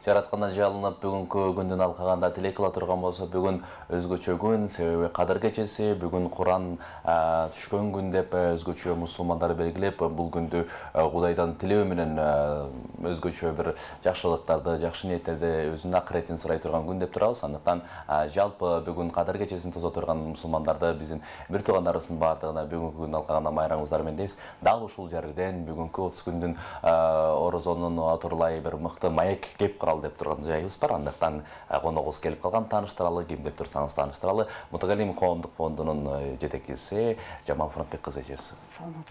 жараткандан жалынып бүгүнкү күндүн алкагында тилек кыла турган болсо, бүгүн өзгөчө күн, себеби Кадыр кечеси, бүгүн Куран түшкөн күн деп өзгөчө мусулмандар белгилеп, бул күндү Кудайдан тилөө менен өзгөчө бир жакшылыктарды, жакшы ниеттерди, өзүнүн акыретин сурай турган күн деп турабыз. Андыктан жалпы бүгүн Кадыр кечесин тозо турган мусулмандарды, биздин бир туугандарыбыздын баардыгына бүгүнкү күндүн алкагында майрамыңыздар менен дейбиз. Дал ушул жерден бүгүнкү 30 күндүн орозонун отурлай бир мыкты маек кеп куралы деп турган жайыбыз бар. Андыктан коногубуз келип калган, тааныштыралы, ким деп турсаңыз тааныштыралы. Мутагалим коомдук фондунун жетекчиси Жамал Фронтбек кызы эжебиз.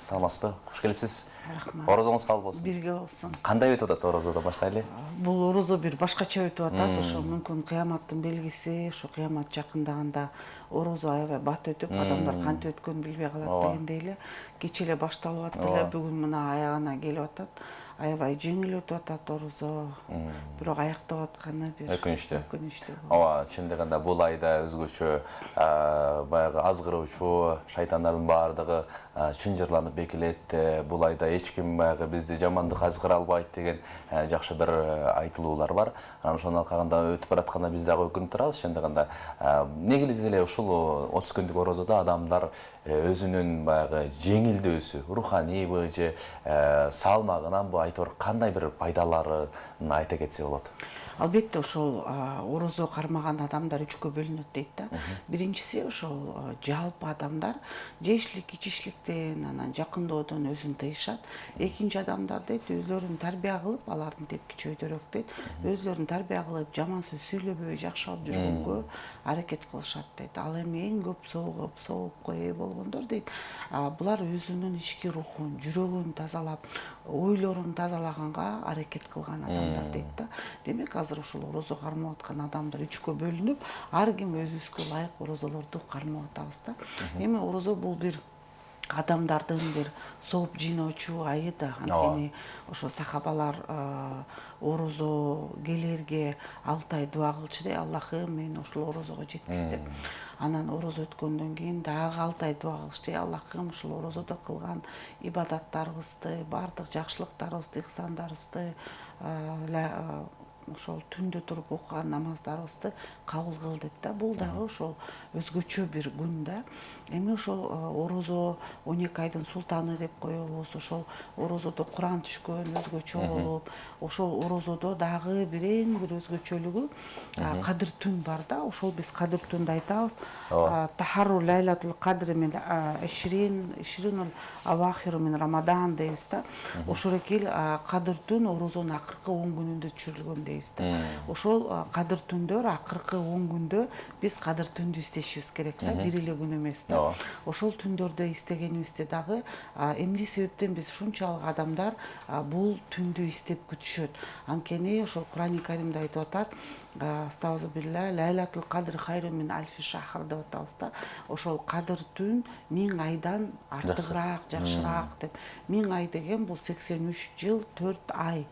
Саламатсызбы? Куш келипсиз. Рахмат. Орозоңуз кабыл болсун. Бирге болсун. Кандай өтүп атат орозодон баштайлы? Бул орозо бир башкача өтүп атат. Ошо мүмкүн кыяматтын белгиси, ошо кыямат жакындаганда орозо аябай бат өтүп, адамдар кантип өткөнүн билбей калат дегендей эле. Кече эле башталып атты эле, бүгүн мына аягына келип атат. Аябай жеңил өтүп атат орозо. Бирок аяктап атканы бир өкүнүчтүү. Ооба, чындыгында бул айда өзгөчө баягы азгыруучу шайтандардын баардыгы чынжырланып бекилет. Бул айда эч ким баягы бизди жамандык азгыра албайт деген жакшы бир айтылуулар бар. Ошонун алкагында өтүп баратканда биз дагы өкүнүп турабыз. Чындыгында негизи эле ушул 30 күндүк орозодо адамдар өзүнүн баягы жеңилдөөсү, руханийбы же салмагынан айтор кандай бир пайдаларын айта кетсе болот? Албетте ошол орозо кармаган адамдар үчкө бөлүнөт дейт да. Биринчиси ошол жалпы адамдар жеишлик, ичишликтен, анан жакындоодон өзүн тыйышат. Экинчи адамдар дейт, өзлөрүн тарбия кылып, алардын тепки чөйдөрөк дейт, өзлөрүн тарбия кылып, жаман сөз сүйлөбөй, жакшылап жүргөнгө аракет кылышат дейт. Ал эми эң көп соопко ээ болгондор дейт, булар өзүнүн ички рухун, жүрөгүн тазалап, ойлорун тазалаганга аракет кылган адамдар дейт да. Демек азыр ушул орозо кармап аткан адамдар үчкө бөлүнүп, ар ким өзүбүзгө ылайык орозолорду кармап атабыз да. Эми орозо бул бир адамдардын бир сооп жыйноочу айы да. Анткени ошо сахабалар орозо келерге 6 ай дуа кылчу де, Аллахым мени ушул орозого жеткиз деп. Анан орозо өткөндөн кийин дагы 6 ай дуа кылышты. Аллахым ушул орозодо кылган ибадаттарыбызды, баардык жакшылыктарыбызды, ихсандарыбызды, ошол түндө туруп окуган намаздарыбызды кабыл кыл деп да. Бул дагы ошол өзгөчө бир күн да. Эми ошол орозо 12 айдын султаны деп коебуз. Ошол орозодо Куран түшкөн өзгөчө болуп, ошол орозодо дагы бир эң бир өзгөчөлүгү Кадыр түн бар да. Ошол биз Кадыр түндү айтабыз. Тахарру лайлатул кадри мен ишринул авахиру мин Рамадан дейбиз да. Ошол экил Кадыр түн орозонун акыркы 10 күнүндө түшүрүлгөн дейбиз да. Ошол Кадыр түндөр акыркы 10 күндө биз Кадыр түндү издешибиз керек да, бир эле күн эмес да. Ошол түндөрдө издегенибизде дагы эмне себептен биз ушунчалык адамдар бул түндү издеп күтүшөт. Анткени ошол Курани Каримде айтып атат, Астагфирулла, лайлатул кадр хайрун мин альфи шахр деп атабыз да. Ошол Кадыр түн 1000 айдан артыгыраак, жакшыраак деп. 1000 ай деген бул 83 жыл 4 ай.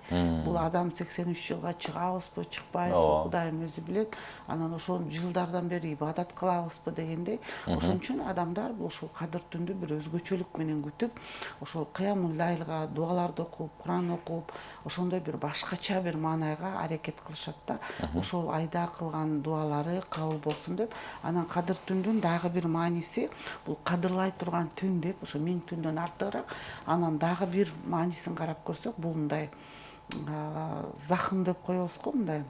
Бул адам 83 жылга чыгабызбы, чыкпайбызбы, Кудайым өзү билет. Анан ошол жылдардан бери ибадат кылабызбы дегендей. Ошон үчүн адамдар ушул Кадыр түндү бир өзгөчөлүк менен күтүп, ошол кыямул лайлга дуаларды окуп, Куран окуп, ошондой бир башкача бир маанайга аракет кылышат да. Ошол айда кылган дуалары кабыл болсун деп. Анан Кадыр түндүн дагы бир мааниси бул кадырлай турган түн деп, ошо 1000 түндөн артыгыраак. Анан дагы бир маанисин карап көрсөк, бул мындай захым деп коебуз го, мындай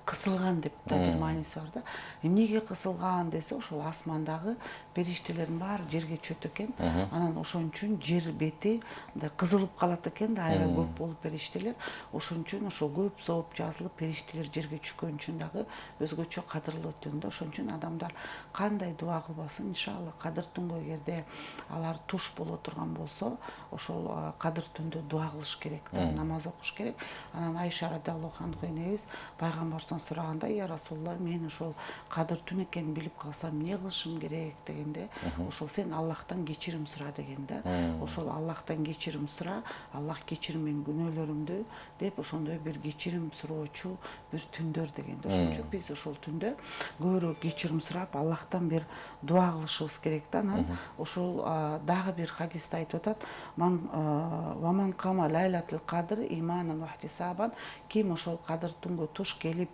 кысылган деп да бир мааниси бар да. Эмнеге кысылган десе, ошол асмандагы периштелердин баары жерге чөт экен. Анан ошон үчүн жер бети мындай кызылып калат экен да, аябай көп болуп периштелер. Ошон үчүн ошол көп сооп жазылып периштелер жерге түшкөн үчүн дагы өзгөчө кадырлуу түн да. Ошон үчүн адамдар кандай дуа кылбасын, иншалла Кадыр түнгө эгерде алар туш боло турган болсо, ошол Кадыр түндө дуа кылыш керек да, намаз окуш керек. Анан Айша радиаллаху анха энебиз пайгамбарыбыздын аллахтан сураганда, я Расулла, мен ошол кадыр түн экенин билип калсам эмне кылышым керек дегенде, ошол сен Аллахтан кечирим сура деген да. Ошол Аллахтан кечирим сура, Аллах кечир менин күнөөлөрүмдү деп ошондой бир кечирим суроочу бир түндөр дегенде. Ошон үчүн биз ошол түндө көбүрөөк кечирим сурап, Аллахтан бир дуа кылышыбыз керек да. Анан ошол дагы бир хадисте айтып атат, ваман кама лайлатыл кадр иманан вахтисабан, ким ошол кадыр түнгө туш келип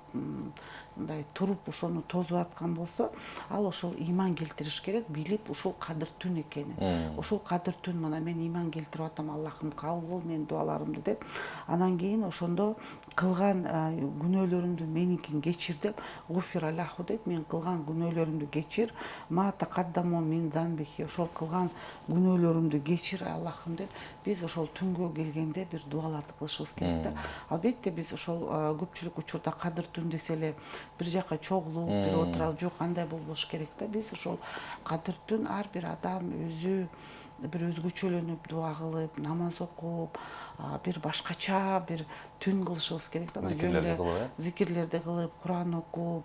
мындай туруп ошону тосуп аткан болсо, ал ошол иман келтириш керек, билип ушул кадыр түн экенин. Ошол кадыр түн, мына мен иман келтирип атам, Аллахым кабыл кыл менин дуаларымды деп. Анан кийин ошондо кылган күнөөлөрүмдү меникин кечир деп, гуфира лаху дейт, мен кылган күнөөлөрүмдү кечир, ма тақаддаму мин занбихи, ошол кылган күнөөлөрүмдү кечир Аллахым деп, биз ошол түнгө келгенде бир дуаларды кылышыбыз керек да. Албетте биз ошол көпчүлүк учурда кадыр түн десе эле бир жака чогулуп, бир отуралып, жок, андай болбош керек да. Биз ошол кадыр түн ар бир адам өзү бир өзгөчөлөнүп дуа кылып, намаз окуп, бир башкача бир түн кылышыбыз керек да. Зикирлерди кылып, Куран окуп,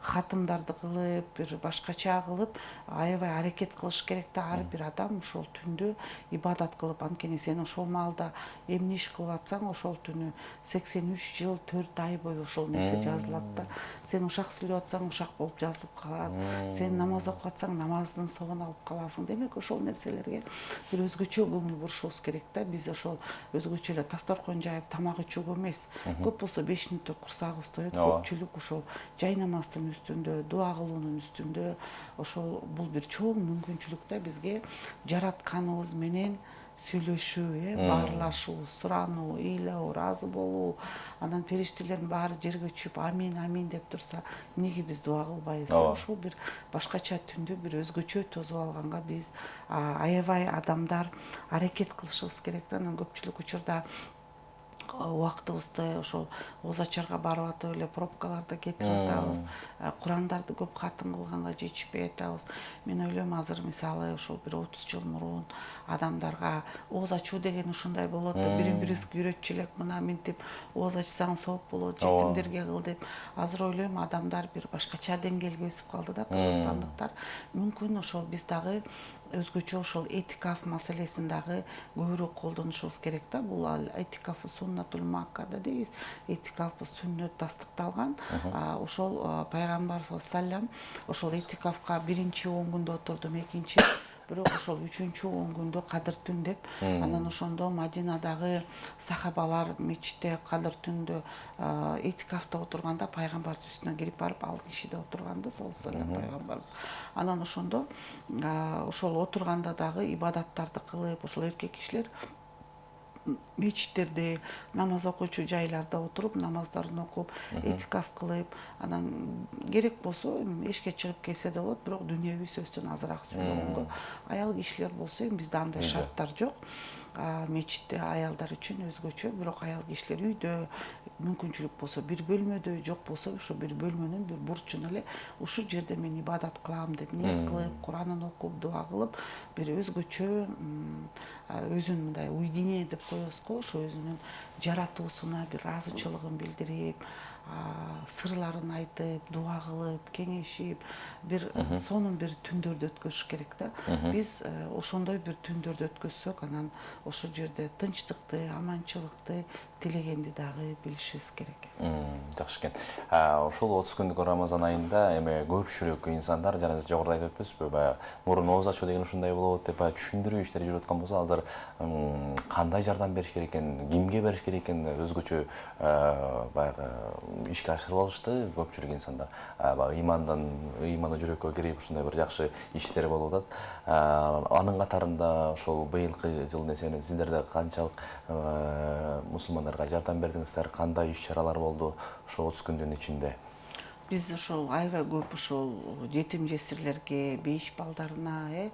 хатымдарды кылып, бир башкача кылып, аябай аракет кылыш керек да. Ар бир адам ошол түндө ибадат кылып, анткени сен ошол маалда эмне иш кылып атсаң, ошол түнү 83 жыл 4 ай бою ошол нерсе жазылат да. Сен ушак сүйлөп атсаң, ушак болуп жазылып калат. Сен намаз окуп атсаң, намаздын соогун алып каласың. Демек ошол нерселерге бир өзгөчө көңүл бурушубуз керек да. Биз ошол өзгөчө эле дасторкон жайып тамак ичүүгө эмес, көп болсо 5 мүнөттө курсагыбыз тоет, көпчүлүк ошол жай намаздын үстүндө, дуа кылуунун үстүндө, ошол бул бир чоң мүмкүнчүлүк да бизге жаратканыбыз менен сүйлөшүү, баарлашуу, сурануу, ыйлоо, ыраазы болуу. Анан периштелердин баары жерге түшүп амин амин деп турса, эмнеге биз дуа кылбайбыз? Ошол бир башкача түндү бир өзгөчө тосуп алганга биз аябай адамдар аракет кылышыбыз керек да. Анан көпчүлүк учурда убактыбызды ошол ооза чарга барып атып эле пробкаларда кетирип атабыз, курандарды көп катым кылганга жетишпей атабыз. Мен ойлойм, азыр мисалы ошол бир 30 жыл мурун адамдарга ооз ачуу деген ушундай болот деп бирин бирибизге үйрөтчү элек, мына минтип ооз ачсаң сооп болот, жетимдерге кыл деп. Азыр ойлойм, адамдар бир башкача деңгээлге өсүп калды да, кыргызстандыктар. Мүмкүн ошол биз дагы өзгөчө ошол этикаф маселесин дагы көбүрөөк колдонушубуз керек да. Бул этикаф суннатул муаккада дейбиз. Этикаф сүннөт тастыкталган. Ошол пайгамбар саллаллаху алейхи ва саллям ошол этикафка биринчи 10 күндө отурдум, экинчи бирок ошол 3-10 күндө кадыр түн деп. Анан ошондо Мадинадагы сахабалар мечитте кадыр түндө этикафта отурганда пайгамбардын үстүнөн кирип барып ал киши да отурганда, саллаллаху алейхи ва саллям пайгамбарыбыз. Анан ошондо ошол отурганда дагы ибадаттарды кылып, ошол эркек кишилер мечиттерде, намаз окуучу жайларда отуруп, намаздарын окуп, этикаф кылып, анан керек болсо эшикке чыгып келсе да болот, бирок дүнүйөбү сөздөн азыраак сүйлөгөнгө. Аял кишилер болсо бизде андай шарттар жок. Мечитте аялдар үчүн өзгөчө, бирок аял кишилер үйдө мүмкүнчүлүк болсо бир бөлмөдө, жок болсо ошо бир бөлмөнүн бир бурчуна эле ушул жерде мен ибадат кылам деп ниет кылып, Куранын окуп, дуа кылып, бир өзгөчө өзүн мындай уединение деп коебуз го, ошо өзүнүн жаратуусуна бир ыраазычылыгын билдирип, сырларын айтып, дуа кылып, кеңешип, бир сонун бир түндөрдү өткөрүш керек да. Биз ошондой бир түндөрдү өткөзсөк, анан ошол жерде тынчтыкты, аманчылыкты тилегенди дагы билишибиз керек. Жакшы экен. Ошол 30 күндүк Рамазан айында эме көпчүлүк инсандар жана сиз жогоруда айтып өтпөсүзбү, баягы мурун ооз ачуу деген ушундай болот деп түшүндүрүү иштери жүрүп аткан болсо, азыр кандай жардам бериш керек экен, кимге бериш керек экен, өзгөчө баягы ишке ашырып алышты көпчүлүк инсандар. Баягы ыйманы жүрөккө кирип ушундай бир жакшы иштер болуп атат. Анын катарында ошол быйылкы жыл несени сиздерде канчалык мусулмандарга жардам бердиңиздер, кандай иш-чаралар болду ошол 30 күндүн ичинде? Биз ошол аябай көп ошол жетим жесирлерге, бейиш балдарына,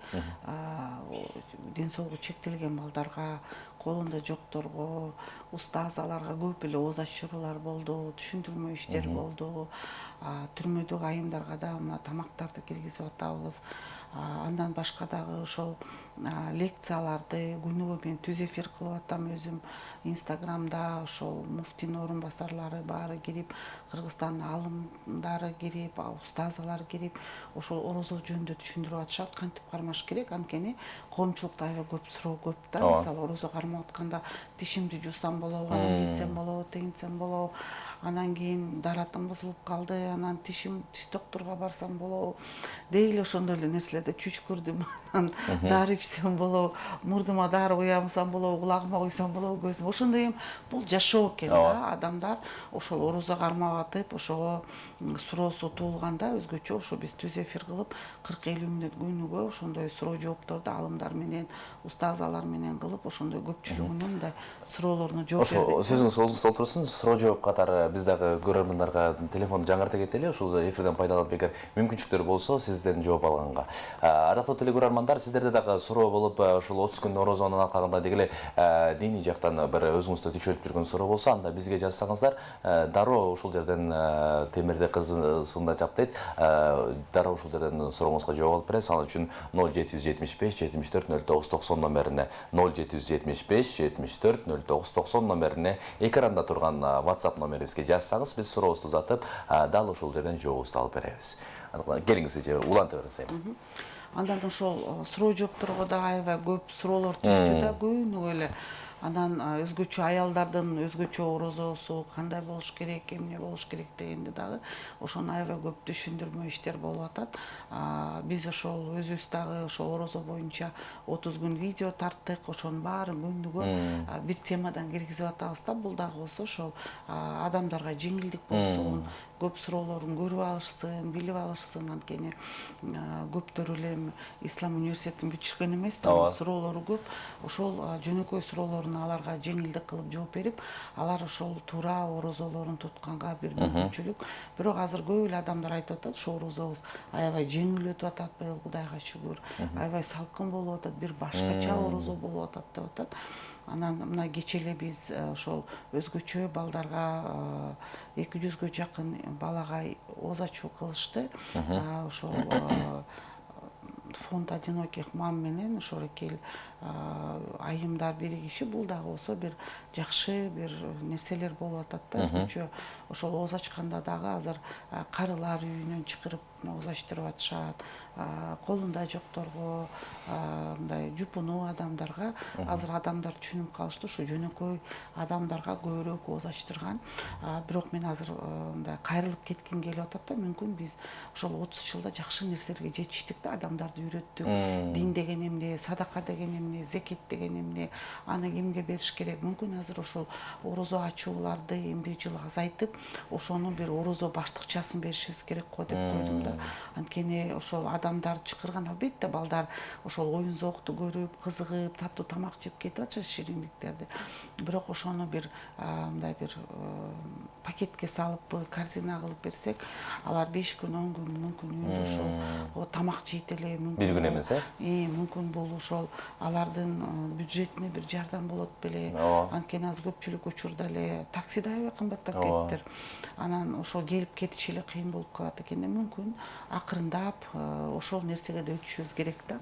ден соолугу чектелген балдарга, колунда жокторго, устазаларга көп эле ооз ачыруулар болду, түшүндүрмө иштер болду. Түрмөдөгү айымдарга да мына тамактарды киргизип атабыз. Андан башка дагы ошол лекцияларды күнүгө мен түз эфир кылып атам өзүм Инстаграмда. Ошол муфтинин орун басарлары баары кирип, Кыргызстандын алымдары кирип, устазалар кирип, ошол орозо жөнүндө түшүндүрүп атышат, кантип кармаш керек. Анткени коомчулукта аябай көп суроо көп да. Мисалы орозо кармап атканда тишимди жуусам болобу, анан мынтсем болобу, тигинтсем болобу, анан кийин даратым бузулуп калды, анан тиш доктурга барсам болобу, деги эле ошондой эле нерселерде чүчкүрдүм, анан дары ичсем болобу, мурдума дары куямсам болобу, кулагыма куйсам болобу, көзүм. Ошондой эми бул жашоо экен да. Адамдар ошол орозо кармап атып, ошого суроосу туулганда өзгөчө ошо биз түз эфир кылып 40-50 мүнөт күнүгө ошондой суроо жоопторду алымдар менен, устазалар менен кылып, ошондой көпчүлүгүнүн мындай суроолоруна жооп бердик. Ошо сөзүңүз колуңузда отурсун, суроо жооп катары биз дагы көрөрмандарга телефонду жаңырта кетели, ушул эфирден пайдаланып эгер мүмкүнчүлүктөр болсо сизден жооп алганга. Ардактуу телекөрөрмандар, сиздерде дагы суроо болуп, ушул 30 күн орозонун алкагында деги эле диний жактан бир өзүңүздө түшүрүп жүргөн суроо болсо, анда бизге жазсаңыздар, дароо ушул жерден Темирде кызы Сунда Чаптайт, дароо ушул жерден сурооңузга жооп алып беребиз. Ал үчүн 0775 74 09 90 номерине, 0775 74 09 90 номерине, экранда турган WhatsApp номерибизге жазсаңыз, биз сурообузду узатып, дал ушул жерден жообубузду алып беребиз. Келиңиз, уланта берсем. Андан ошол суроо жоопторго да аябай көп суроолор түштү да, күнүгө эле. Анан өзгөчө аялдардын өзгөчө орозосу кандай болуш керек, эмне болуш керек дегенде дагы ошону аябай көп түшүндүрмө иштер болуп атат. Биз ошол өзүбүз дагы ошол орозо боюнча 30 күн видео тарттык, ошонун баарын күнүгө бир темадан киргизип атабыз да. Бул дагы болсо ошол адамдарга жеңилдик болсун, көп суроолорун көрүп алышсын, билип алышсын. Анткени көптөр эле Ислам университетин бүтүшкөн эмес да, суроолору көп. Ошол жөнөкөй суроолоруна аларга жеңилдик кылып жооп берип, алар ошол туура орозолорун тутканга бир мүмкүнчүлүк. Бирок азыр көп эле адамдар айтып атат, ошол орозобуз аябай жеңил өтүп атат быйыл, Кудайга шүгүр. Аябай салкын болуп атат, бир башкача орозо болуп атат деп атат. Анан мына кечээ эле биз ошол өзгөчө балдарга 200гө жакын балага ооз ачуу кылышты. Ошол фонд одиноких мам менен Шорекел айымдар биригишип, бул дагы болсо бир жакшы бир нерселер болуп атат да. Өзгөчө ошол ооз ачканда дагы азыр карылар үйүнөн чакырып ооз ачтырып атышат. Колунда жокторго, мындай жупунуу адамдарга азыр адамдар түшүнүп калышты, ушу жөнөкөй адамдарга көбүрөөк ооз ачтырган. Бирок мен азыр мындай кайрылып кетким келип атат да. Мүмкүн биз ошол 30 жылда жакшы нерселерге жетиштик да, адамдарды үйрөттүк. Дин деген эмне, садака деген эмне, зекет деген эмне, аны кимге бериш керек. Мүмкүн азыр ошол орозо ачууларды эмне жылы азайтып, ошону бир орозо баштыкчасын беришибиз керек го деп койдум да. Анткени ошол адамдар чакырган, албетте балдар ошол оюн зоокту көрүп, кызыгып, таттуу тамак жеп кетип атышат, шириндиктерди. Бирок ошону бир мындай бир пакетке салып, корзина кылып берсек, алар 5 күн, 10 күн мүмкүн үйүндө ошол тамак жейт эле, мүмкүн. Бир күн эмес, мүмкүн бул ошол алардын бюджетине бир жардам болот беле. Анткени азыр көпчүлүк учурда эле таксида аябай кымбаттап кетиптир. Анан ошол келип кетиш эле кыйын болуп калат экен да. Мүмкүн акырындап ошол нерсеге да өтүшүбүз керек да.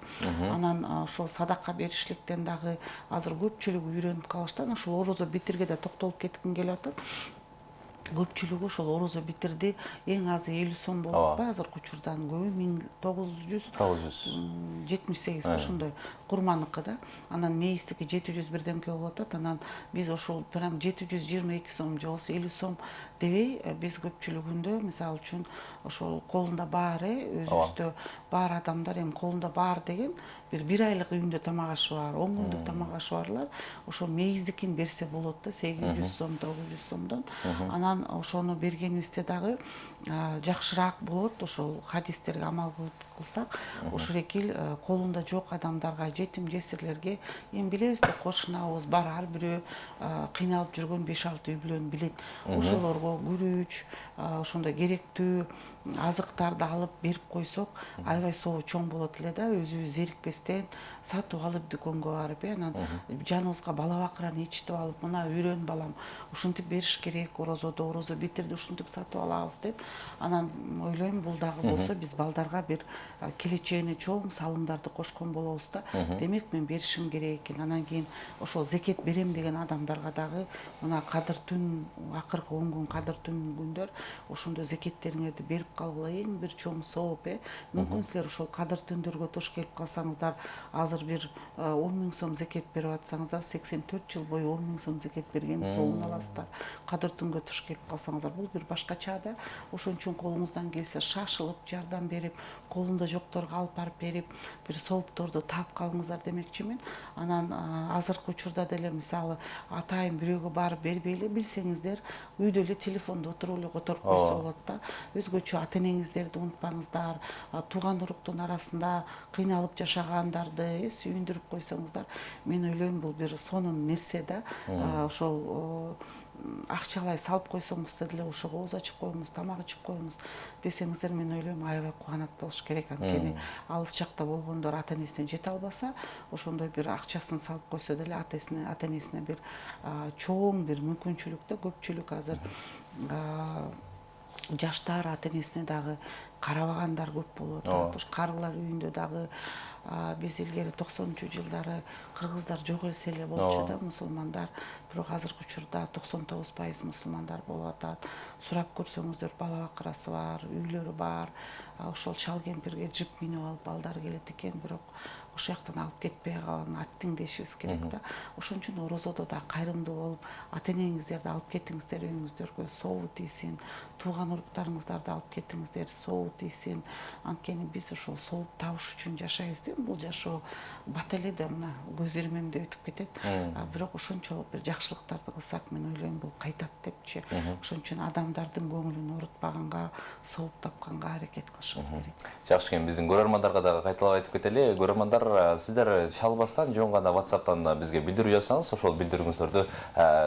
Анан ошол садака беришликтен дагы азыр көпчүлүк үйрөнүп калышты. Ошол орозо битирге да токтолуп кетким келип атат. Көпчүлүгү ошол орозо битирди, эң азы 50 сом болуп атпайбы азыркы учурдан, көбү 1978 ошондой курманыкы да. Анан мейиздики 700 бирдемке болуп атат. Анан биз ошол прям 722 сом же болбосо 50 сом дебей, биз көпчүлүгүндө мисалы үчүн ошол колунда бар, өзүбүздө бар адамдар, эми колунда бар деген бир айлык үйүндө тамак ашы бар, 10 күндүк тамак ашы барлар ошол мейиздикин берсе болот да, 800 сом, 900 сомдон. Анан ошону бергенибизде дагы жакшыраак болот. Ошол хадистерге амал кылсак, ошол колунда жок адамдарга, жетим жесирлерге, эми билебиз да, кошунабыз бар, ар бирөө кыйналып жүргөн 5-6 үй бүлөнү билет. Ошолорго күрүч, ошондой керектүү азыктарды алып берип койсок, аябай собу чоң болот эле да. Өзүбүз зерикпестен сатып алып дүкөнгө барып, анан жаныбызга бала бакыраны ичтип алып, мына үйрөн балам, ушинтип бериш керек, орозодо орозо битирди ушинтип сатып алабыз деп. Анан ойлойм, бул дагы болсо биз балдарга бир келечегине чоң салымдарды кошкон болобуз да. Демек мен беришим керек экен. Анан кийин ошол зекет берем деген адамдарга дагы мына кадыр түн, акыркы 10 күн кадыр түн күндөр ошондо зекеттериңерди берип калгыла, эң бир чоң сооп. Мүмкүн силер ошол кадыр түндөргө туш келип калсаңыздар, азыр бир 10 миң сом зекет берип атсаңыздар, 84 жыл бою 10 миң сом зекет берген соолун аласыздар. Кадыр түнгө туш келип калсаңыздар, бул бир башкача да. Ошон үчүн колуңуздан келсе шашылып жардам берип, колунда жокторго алып барып берип, бир соопторду таап калыңыздар демекчимин. Анан азыркы учурда деле мисалы атайын бирөөгө барып бербей эле билсеңиздер, үйдө эле телефондо отуруп эле которуп койсо болот да. Өзгөчө ата энеңиздерди унутпаңыздар. Тууган уруктун арасында кыйналып жашагандарды сүйүндүрүп койсоңуздар, мен ойлойм бул бир сонун нерсе да. Ошол акчалай салып койсоңуздар деле ошого ооз ачып коюңуз, тамак ичип коюңуз десеңиздер, мен ойлойм аябай кубанат болуш керек. Анткени алыс жакта болгондор ата энесине жете албаса, ошондой бир акчасын салып койсо деле ата энесине бир чоң бир мүмкүнчүлүк да. Көпчүлүк азыр жаштар ата энесине дагы карабагандар көп болуп атат. Ушу карылар үйүндө дагы биз илгери 90-жылдары кыргыздар жок элсе эле болчу да, мусулмандар. Бирок азыркы учурда 99% мусулмандар болуп атат. Сурап көрсөңүздөр, бала бакырасы бар, үйлөрү бар. Ошол чал кемпирге жип минип алып балдар келет экен, бирок ошол жактан алып кетпей калган аттиң дешибиз керек да. Ошон үчүн орозодо да кайрымдуу болуп, ата энеңиздерди алып кетиңиздер үйүңүздөргө, сообу тийсин. Тууган уруктарыңыздарды алып кетиңиздер, сообу тийсин. Анткени биз ошол сооп табыш үчүн жашайбыз. Бул жашоо бата эле да мына көз ирмемде өтүп кетет. Бирок ошончолук бир жакшылыктарды кылсак, мен ойлойм бул кайтат депчи. Ошон үчүн адамдардын көңүлүн оорутпаганга, сооп тапканга аракет кылышыбыз керек. Жакшы экен, биздин көрөрмандарга дагы кайталап айтып кетели. Көрөрмандар, сиздер чалбастан жөн гана WhatsApp'тан бизге билдирүү жазсаңыз, ошол билдирүүңүздөрдү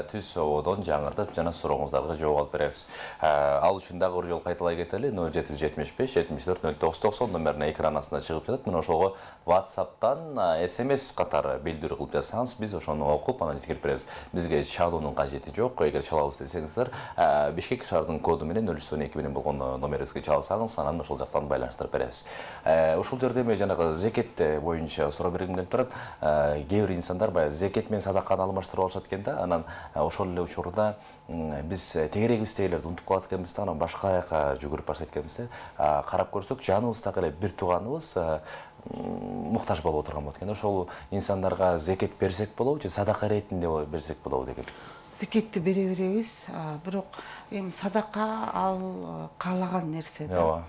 түз ободон жаңыртып жана сурооңуздарга жооп алып беребиз. Ал үчүн дагы бир жолу кайталай кетели. 0775 74 0990 номерине экран астында чыгып жатат. Мен ошого WhatsApp'тан SMS катары билдирүү кылып жазсаңыз, биз ошону окуп, анан жеткирип беребиз. Бизге чалуунун кажети жок. Эгер чалабыз десеңиздер, Бишкек шаарынын коду менен 0312 менен болгон номерибизге чалсаңыз, анан ошол жактан байланыштырып беребиз. Ушул жерде мен жанагы зекет боюнча суроо бергим келип турат. Кээ бир инсандар баягы зекет менен садаканы алмаштырып алышат экен да. Анан ошол эле учурда биз тегерегибиздегилерди унутуп калат экенбиз да, анан башка жака жүгүрүп барышат экенбиз да. Карап көрсөк, жаныбыздагы эле бир тууганыбыз муктаж болуп отурган болот экен. Ошол инсандарга зекет берсек болобу же садака иретинде берсек болобу деген. Зекетти бере беребиз, бирок эми садака ал каалаган нерсе да.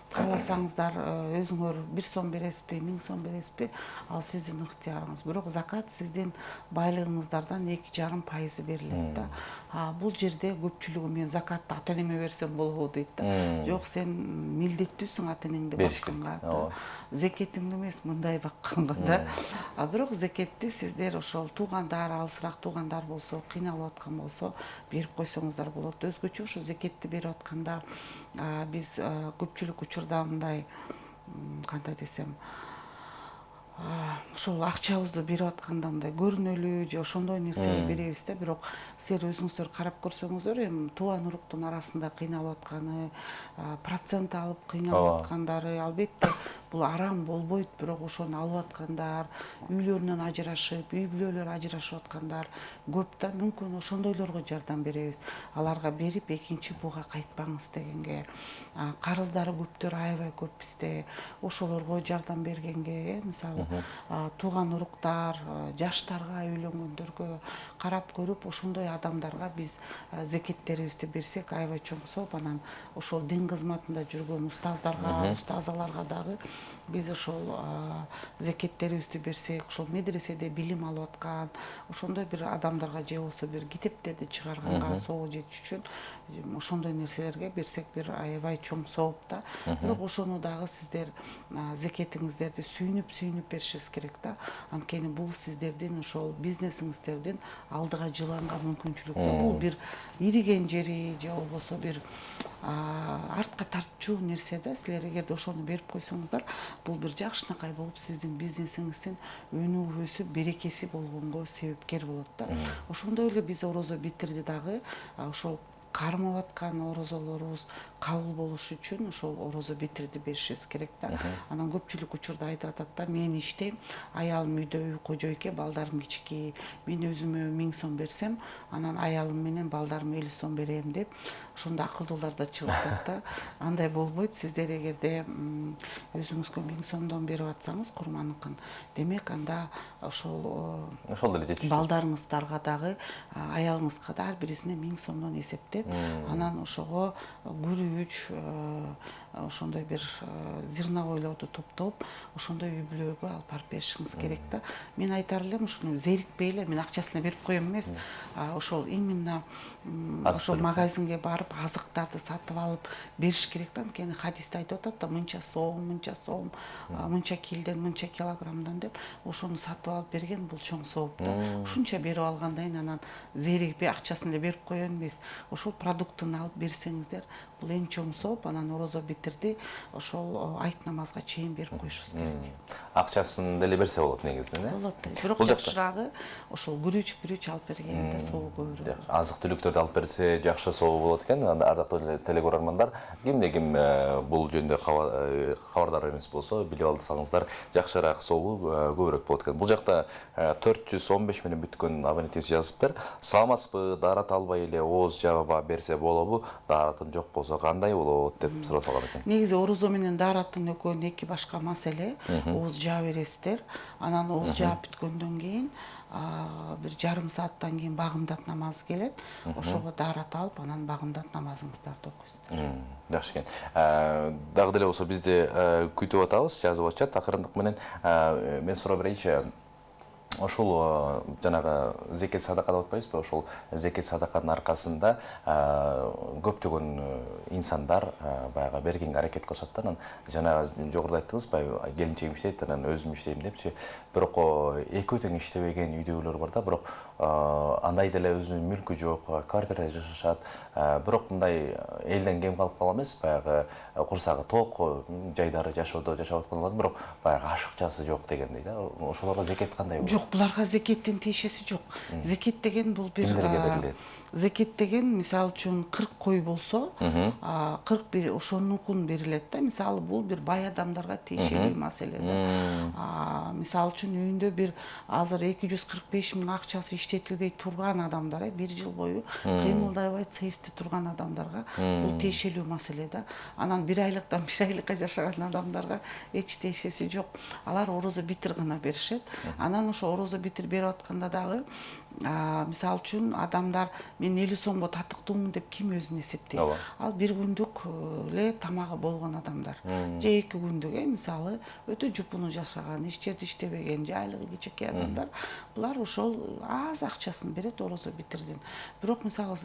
Кааласаңыздар, өзүңөр 1 сом бересизби, 1000 сом бересизби, ал сиздин ыктыярыңыз. Бирок закат сиздин байлыгыңыздардан 2,5% берилет да. Бул жерде көпчүлүгү мен закатты ата энеме берсем болобу дейт да. Жок, сен милдеттүүсүң ата энеңди бакканга да. Зекетиңди эмес, мындай бакканга да. Бирок зекетти сиздер ошол туугандар, алысыраак туугандар болсо, кыйналып аткан болсо, берип койсоңуздар болот. Өзгөчө ошо зекетти берип атканда биз көпчүлүк учурда мындай, кандай десем, ошол акчабызды берип атканда мындай көрүнөлүү же ошондой нерсеге беребиз да. Бирок силер өзүңүздөр карап көрсөңүздөр, эми тууган уруктун арасында кыйналып атканы, процент алып кыйналып аткандары, албетте бул арам болбойт, бирок ошону алып аткандар, үйлөрүнөн ажырашып, үй бүлөлөр ажырашып аткандар көп да. Мүмкүн ошондойлорго жардам беребиз. Аларга берип экинчи буга кайтпаңыз дегенге. Карыздары көптөр аябай көп бизде. Ошолорго жардам бергенге, мисалы, тууган уруктар, жаштарга, үйлөнгөндөргө карап көрүп, ошондой адамдарга биз зекеттерибизди берсек аябай чоң сооп. Анан ошол дин кызматында жүргөн устаздарга, устазаларга дагы биз ошол зекеттерибизди берсек, ошол медреседе билим алып аткан, ошондой бир адамдарга же болбосо бир китептерди чыгарганга соого жетиш үчүн ошондой нерселерге берсек бир аябай чоң сооп да. Бирок ошону дагы сиздер зекетиңиздерди сүйүнүп беришиңиз керек да. Анткени бул сиздердин ошол бизнесиңиздердин алдыга жыланган мүмкүнчүлүк да. Бул бир ириген жери же болбосо бир артка тартчу нерсе да. Силер эгерде ошону берип койсоңуздар, бул бир жакшынакай болуп сиздин бизнесиңиздин өнүгүп өсүп берекеси болгонго себепкер болот да. Ошондой эле биз орозо битирди дагы ошол кармап аткан орозолорубуз кабыл болуш үчүн ошол орозо битирди беришибиз керек да. Анан көпчүлүк учурда айтып атат да, мен иштейм, аялым үйдө үй кожо экен, балдарым кички, мен өзүмө 1000 сом берсем, анан аялым менен балдарыма 50 сом берем деп, ошондо акылдуулар да чыгып атат да. Андай болбойт, сиздер эгерде өзүңүзгө 1000 сомдон берип атсаңыз курманыкын, демек анда ошол Ошол эле жетиштүү. балдарыңыздарга дагы, аялыңызга да ар бирисине 1000 сомдон эсептеп, анан ошого күрүч, ошондой бир зерновойлорду топтоп, ошондой үй бүлөгө алып барып беришиңиз керек да. Мен айтар элем, ушуну зерикпей эле мен акчасына берип коем эмес, ошол именно ошол магазинге барып азыктарды сатып алып бериш керек да. Анткени хадисте айтып атат да, мынча сом, мынча килден, мынча килограммдан деп, ошону сатып алып берген бул чоң сооп да. Ушунча берип алгандан кийин анан зеригипей акчасын эле берип коем эмес, ошол продуктун алып берсеңиздер, бул эң чоң сооп. Анан орозо битирди ошол айт намазга чейин берип коюшубуз керек. Акчасын деле берсе болот негизинен, э? Болот. Бирок жакшыраагы ошол күрүч алып бергенде соогу көбүрөөк. Азык түлүктөрдү алып берсе жакшы соогу болот экен. Ардактуу телекөрөрмандар, кимде ким бул жөнүндө кабардар эмес болсо, билип алсаңыздар, жакшыраак соогу көбүрөөк болот экен. Бул жакта 415 менен бүткөн абонентибиз жазыптыр. Саламатсызбы, даарат албай эле ооз жаба берсе болобу? Дааратым жок болсо кандай болот деп суроо салган экен. Негизи орозо менен даараттын экөөнүн эки башка маселе. Ооз жаап бересиздер. Анан ооз жаап бүткөндөн кийин бир жарым сааттан кийин багымдат намазы келет. Ошого даарат алып, анан багымдат намазыңыздарды окуйсуздар. Жакшы экен. Дагы деле болсо бизди күтүп атабыз, жазып атышат. Акырындык менен мен суроо берейинчи. Ошол жанагы зекет садака деп атпайбызбы? Ошол зекет садаканын аркасында көптөгөн инсандар баягы бергенге аракет кылышат да. Анан жанагы жогоруда айттыңыз, баягы келинчегим иштейт, анан өзүм иштейм депчи. Бирок экөө тең иштебеген үйдөгүлөр бар да, бирок андай деле өзүнүн мүлкү жок, квартирада жашашат. Бирок мындай элден кем калып калган эмес, баягы курсагы ток жайдары жашоодо жашап аткандар, бирок баягы ашыкчасы жок дегендей да. Ошолорго зекет кандай болот? Жок, буларга зекеттин тиешеси жок. Зекет деген бул бир зекет деген, мисалы үчүн 40 кой болсо, 41 ошонукун берилет да. Мисалы бул бир бай адамдарга тиешелүү маселе да. Мисалы үчүн үйүндө бир азыр 245 миң акчасы иштетилбей турган адамдар, 1 жыл бою кыймылдабай цифти турган адамдарга бул тиешелүү маселе да. Анан 1 айлыктан 1 айлыкка жашаган адамдарга эч тиешеси жок. Алар орозо битир гана беришет. Анан ошо орозо битир берип атканда дагы, мисалы үчүн адамдар мен 50 сомго татыктуумун деп ким өзүн эсептейт? Ал бир күндүк эле тамагы болгон адамдар. Же 2 күндүк, мисалы өтө жупуну жашаган, ич жерде иштебеген, же айлыгы кичекей адамдар, булар ошол аз акчасын берет орозо битирдин. Бирок мисалы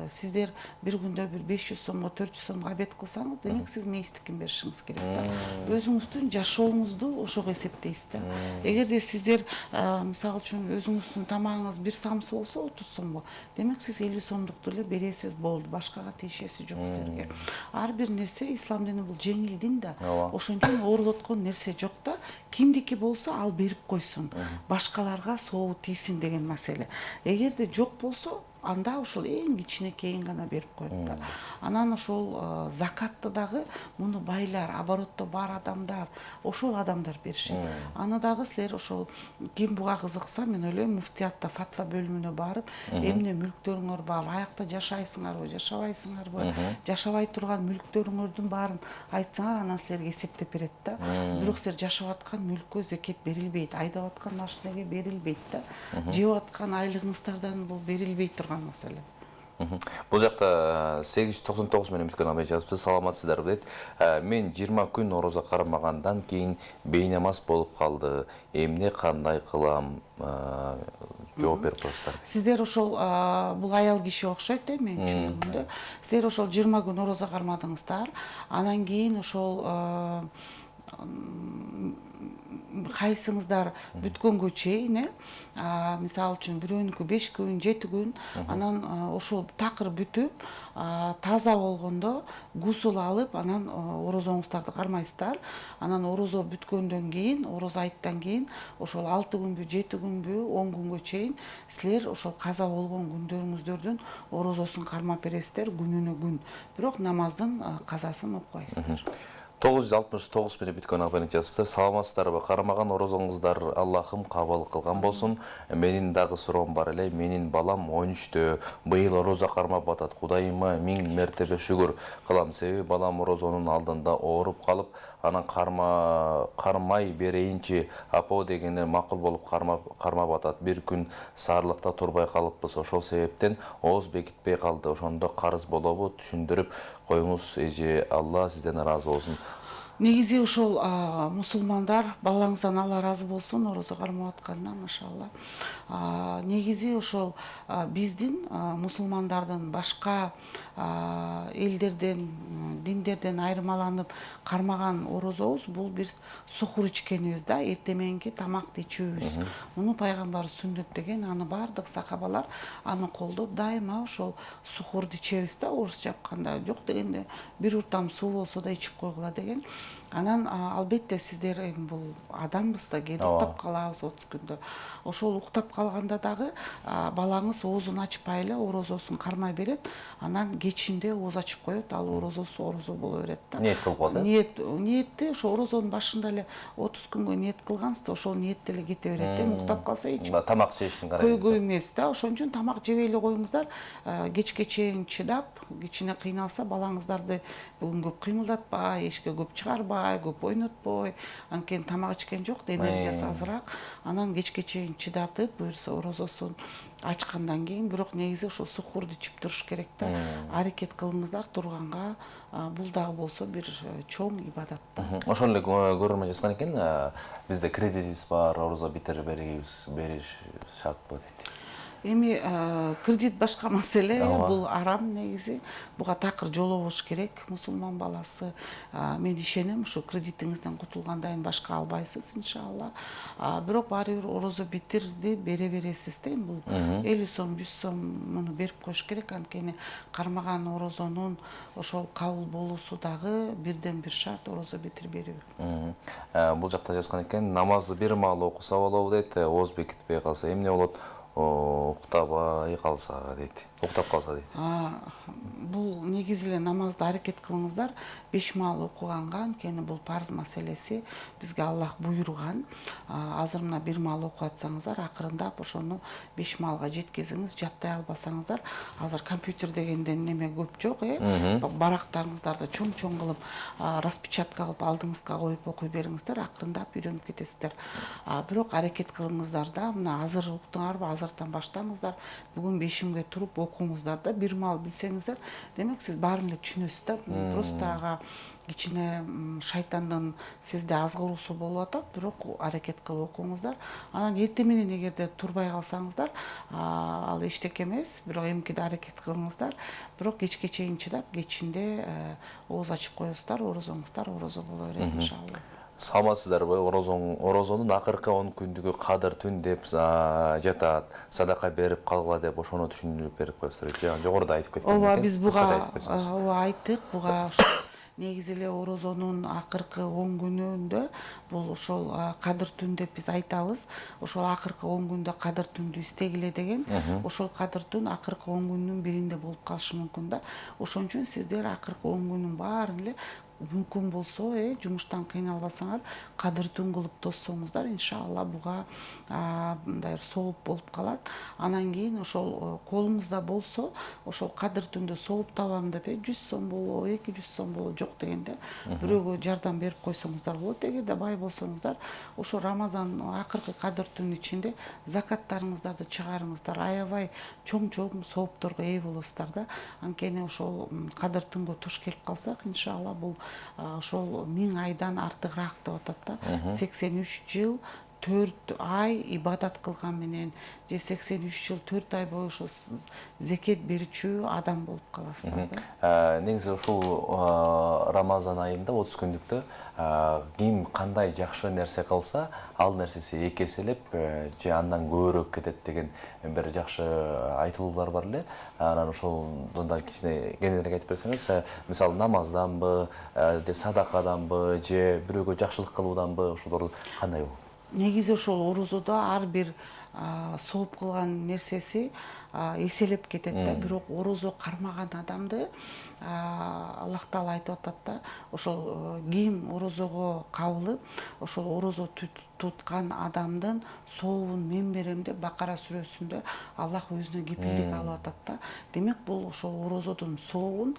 сиздер бир күндө бир 500 сомго, 400 сомго обед кылсаңыз, демек сиз мейистикин беришиңиз керек да. Өзүңүздүн жашооңузду ошого эсептейсиз да. Эгерде сиздер мисалы үчүн өзүңүздүн тамагыңыз 1 самсы болсо 30 сомго, демек сиз 50 сомдукту эле бересиз, болду. Башкага тиешеси жок силерге. Ар бир нерсе ислам дини бул жеңил дин да. Ошондон оорулоткон нерсе жок да. Кимдики болсо ал берип койсун. Башкаларга соогу тийсин деген маселе. Эгерде жок болсо, анда ошол эң кичинекейин гана берип коет да. Анан ошол закатты дагы муну байлар, оборотто бар адамдар, ошол адамдар беришет. Аны дагы силер ошол ким буга кызыкса, мен ойлойм муфтиятта фатва бөлүмүнө барып, эмне мүлктөрүңөр бар, аякта жашайсыңарбы, жашабайсыңарбы, жашабай турган мүлктөрүңөрдүн баарын айтсаңар, анан силерге эсептеп берет да. Бирок силер жашап аткан мүлккө зекет берилбейт, айдап аткан машинеге берилбейт да. Жеп аткан айлыгыңыздардан бул берилбей турган маселе. Бул жакта 899 менен бүткөн абай жазыпты. Саламатсыздарбы дейт. Мен 20 күн орозо кармагандан кийин бейнамаз болуп калды. Эмне кандай кылам? Жооп берип коесуздар. Сиздер ошол бул аял киши окшойт, мен түшүнгөндө. Сиздер ошол 20 күн орозо кармадыңыздар. Анан кийин ошол кайсыңыздар бүткөнгө чейин мисалы үчүн бирөөнүкү 5 күн 7 күн анан ошол такыр бүтүп таза болгондо гусул алып анан орозоңуздарды кармайсыздар. Анан орозо бүткөндөн кийин, ороз айттан кийин ошол 6 күнбү 7 күнбү 10 күнгө чейин силер ошол каза болгон күндөрүңүздөрдүн орозосун кармап бересиздер күнүнө күн. Бирок намаздын казасын окубайсыздар. 969 бири бүткөн абонент жазыпты. Саламатсыздарбы? Кармаган орозоңуздар Аллахым кабыл кылган болсун. Менин дагы суроом бар эле. Менин балам 13-тө. Быйыл орозо кармап атат. Кудайыма 1000 мертебе шүгүр кылам. Себеби балам орозонун алдында ооруп калып, анан кармай берейинчи апо дегени макул болуп кармап атат. Бир күн саарлыкта турбай калыппыз. Ошол себептен ооз бекитпей калды. Ошондо карыз болобу? Түшүндүрүп коюңуз, эже. Алла сизден ыраазы болсун. Негизи ошол мусулмандар, балаңыздан Алла ыраазы болсун, орозо кармап атканына, машалла. Негизи ошол биздин мусулмандардын башка элдерден, диндерден айырмаланып кармаган орозобуз бул бир сухур ичкенибиз да, эртеменки тамакты ичүүбүз. Муну пайгамбар сүннөт деген, аны бардык сахабалар аны колдоп, дайыма ошол сухурду ичебиз да, орусча айтканда. Жок дегенде бир уртам суу болсо да ичип койгула деген. Анан албетте сиздер бул адамбыз да, кээде уктап калабыз 30 күндө. Ошол уктап калганда дагы балаңыз оозун ачпай эле орозосун кармай берет, анан кечинде ооз ачып коет, ал орозосу орозо боло берет да. Ниет кылып коет. Ниетти ошо орозонун башында эле 30 күнгө ниет кылгансызда, ошол ниетте эле кете берет. Уктап калса эч тамак жештин карайсыз. Көйгөй эмес да. Ошон үчүн тамак жебей эле коюңуздар. Кечке чейин чыдап, кичине кыйналса балаңыздарды бүгүн көп кыймылдатпай, эшикке көп чыгарбай, көп ойнотпой, анткени тамак ичкен жок, энергиясы азыраак. Анан кечке чейин чыдатып, буюрса орозосун ачкандан кийин, бирок негизи ошо сухурду ичип туруш керек да. Аракет кылыңыздар турганга, бул дагы болсо бир чоң ибадат да. Ошол эле көрөрмөн жазган экен, бизде кредитибиз бар, орозо бериш шартпы дейт. Эми кредит башка маселе, бул арам негизи. Буга такыр жолобош керек мусулман баласы. Мен ишенем, ушу кредитиңизден кутулгандан кийин башка албайсыз, иншалла. Бирок баары бир орозо битирди бере бересиз да. Бул 50 сом, 100 сом муну берип коюш керек, анткени кармаган орозонун ошол кабыл болуусу дагы бирден бир шарт орозо битирип берүү. Бул жакта жазган экен, намазды бир маал окуса болобу дейт, ооз бекитпей калса. Эмне болот? Уктабай калса дейт. Уктап калса дейт. Бул негизи эле намазды аракет кылыңыздар 5 маал окуганга, анткени бул парз маселеси, бизге Аллах буйруган. Азыр мына 1 маал окуп атсаңыздар, акырындап ошону 5 маалга жеткизиңиз. Жаттай албасаңыздар, азыр компьютер дегенден неме көп жок, барактарыңыздарды чоң-чоң кылып, распечатка кылып алдыңызга коюп окуй бериңиздер, акырындап үйрөнүп кетесиздер. Бирок аракет кылыңыздар да, мына азыр уктуңарбы, азыртан баштаңыздар, бүгүн 5-имге туруп окуңуздар да, 1 маал билсеңиздер, демек сиз баарын эле түшүнөсүз да. Просто кичине шайтандын сизде азгыруусу болуп атат, бирок аракет кылып окуңуздар. Анан эртең менен эгерде турбай калсаңыздар, ал эчтеке эмес, бирок эмкиде аракет кылыңыздар. Бирок кечке чейин чыдап, кечинде ооз ачып коесуздар, орозоңуздар орозо боло берет, иншалла. Саламатсыздарбы? Орозонун акыркы 10 күндүгү кадыр түн деп жатат, садака берип калгыла деп ошону түшүндүрүп берип коесуздар. Жогоруда айтып кеткен. Ооба, биз буга айттык, буга негизи эле орозонун акыркы 10 күнүндө бул ошол кадыр түн деп биз айтабыз. Ошол акыркы 10 күндө кадыр түндү истегиле деген. Ошол кадыр түн акыркы 10 күндүн биринде болуп калышы мүмкүн да. Ошон үчүн сиздер акыркы 10 күнүн баарын эле мүмкүн болсо, жумуштан кыйналбасаңар, кадыр түн кылып тоссоңуздар, иншалла буга мындай сооп болуп калат. Анан кийин ошол колуңузда болсо, ошол кадыр түндө сооп табам деп 100 сом болобу, 200 сом болобу жок дегенде бирөөгө жардам берип койсоңуздар болот. Эгерде бай болсоңуздар, ошо Рамазан акыркы кадыр түн ичинде закаттарыңыздарды чыгарыңыздар, аябай чоң-чоң соопторго ээ болосуздар да. Анткени ошол кадыр түнгө туш келип калсак, иншалла бул ошол 1000 айдан артыгыраак деп атат да. 83 жыл 4 ай ибадат кылган менен же 83 жыл 4 ай бою ошо зекет берүүчү адам болуп каласыздар да. Негизи ушул Рамазан айында 30 күндүктө ким кандай жакшы нерсе кылса, ал нерсеси эки эселеп же андан көбүрөөк кетет деген бир жакшы айтылуулар бар эле. Анан ошолдон да кичине кененирээк айтып берсеңиз, мисалы намазданбы, же садакаданбы, же бирөөгө жакшылык кылууданбы, ошолор кандай болот? Негизи ошол орозодо ар бир сооп кылган нерсеси эселеп кетет да. Бирок орозо кармаган адамды Аллах Таала айтып атат да, ошол ким орозого кабылып, ошол орозо туткан адамдын сообун мен берем деп Бакара сүрөсүндө Аллах өзүнө кепилдик алып атат да. Демек бул ошол орозодун сообун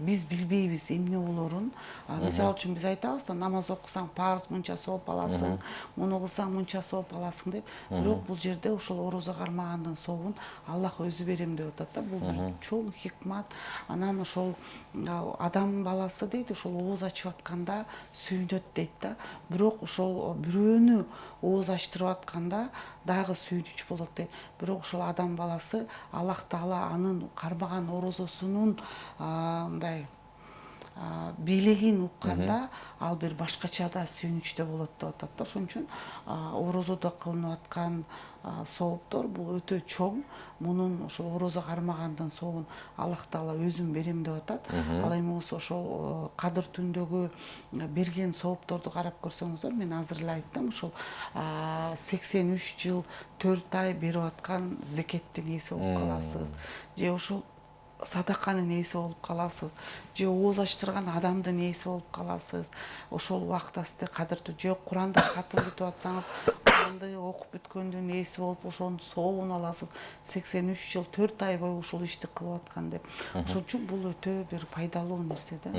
биз билбейбиз эмне болорун. Мисалы үчүн биз айтабыз да, намаз окусаң парыз мынча сооп аласың, муну кылсаң мынча сооп аласың деп. Бирок бул жерде ошол орозо кармагандын сообун Аллах өзү берем деп атат да. Бул бир чоң хикмат. Анан ошол адам баласы дейт, ошол ооз ачып атканда сүйүнөт дейт да. Бирок ошол бирөөнү ооз ачтырып атканда дагы сүйүнүч болот дейт. Бирок ошол адам баласы Аллах Таала анын кармаган орозосунун мындай бийлигин укканда ал бир башкача да сүйүнүчтө болот деп атат да. Ошон үчүн орозодо кылынып аткан сооптор бул өтө чоң. Мунун ошол орозо кармагандын сообун Аллах Таала өзүм берем деп атат. Ал эми болсо ошол Кадыр түндөгү берген соопторду карап көрсөңүздөр, мен азыр эле айттым, ошол 83 жыл 4 ай берип аткан зекеттин ээси болуп каласыз. Же ошол садаканын ээси болуп каласыз, же ооз ачтырган адамдын ээси болуп каласыз. Ошол убакта сизде кадыртуу, же Куранды катын бүтүп атсаңыз, Куранды окуп бүткөндүн ээси болуп ошонун сообун аласыз. 83 жыл 4 ай бою ушул ишти кылып аткан деп. Ошон үчүн бул өтө бир пайдалуу нерсе да.